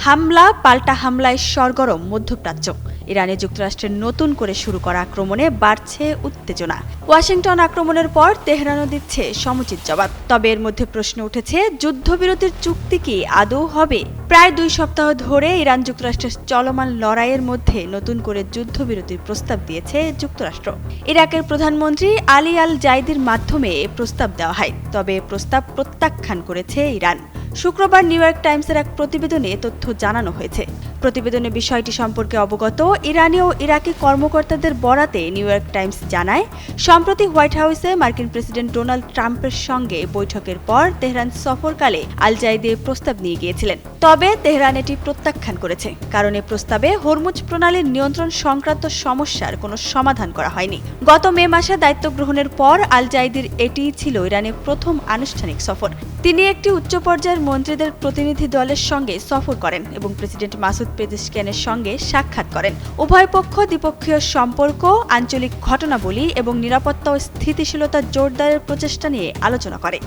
হামলা পাল্টা হামলায় সরগরম মধ্যপ্রাচ্য। ইরানে যুক্তরাষ্ট্রের নতুন করে শুরু করা আক্রমণে বাড়ছে উত্তেজনা। ওয়াশিংটন আক্রমণের পর তেহরানও দিচ্ছে সমুচিত জবাব। তবে এর মধ্যে প্রশ্ন উঠেছে, যুদ্ধবিরতির চুক্তি কি আদৌ হবে? প্রায় 2 সপ্তাহ ধরে ইরান যুক্তরাষ্ট্রের চলমান লড়াইয়ের মধ্যে নতুন করে যুদ্ধবিরতির প্রস্তাব দিয়েছে যুক্তরাষ্ট্র। ইরাকের প্রধানমন্ত্রী আলী আল জাইদির মাধ্যমে এ প্রস্তাব দেওয়া হয়, তবে প্রস্তাব প্রত্যাখ্যান করেছে ইরান। শুক্রবার নিউ ইয়র্ক টাইমসের এক প্রতিবেদনে তথ্য জানানো হয়েছে। প্রতিবেদনে বিষয়টি সম্পর্কে অবগত ইরানি ও ইরাকি কর্মকর্তাদের বরাতে নিউ ইয়র্ক টাইমস জানায়, সম্প্রতি হোয়াইট হাউসে মার্কিন প্রেসিডেন্ট ডোনাল্ড ট্রাম্পের সঙ্গে বৈঠকের পর তেহরান সফরকালে আল জাইদি প্রস্তাব নিয়ে গিয়েছিলেন। তবে তেহরান এটি প্রত্যাখ্যান করেছে, কারণ এ প্রস্তাবে হরমুজ প্রণালীর নিয়ন্ত্রণ সংক্রান্ত সমস্যার কোনো সমাধান করা হয়নি। গত মে মাসে দায়িত্ব গ্রহণের পর আল জাইদির এটিই ছিল ইরানের প্রথম আনুষ্ঠানিক সফর। তিনি একটি উচ্চ পর্যায়ের মন্ত্রীদের প্রতিনিধি দলের সঙ্গে সফর করেন এবং প্রেসিডেন্ট মাসুদ পেজেশকিয়ানের সঙ্গে সাক্ষাৎ করেন। উভয় পক্ষ দ্বিপক্ষীয় সম্পর্ক, আঞ্চলিক ঘটনাবলী এবং নিরাপত্তা ও স্থিতিশীলতা জোরদারের প্রচেষ্টা নিয়ে আলোচনা করে।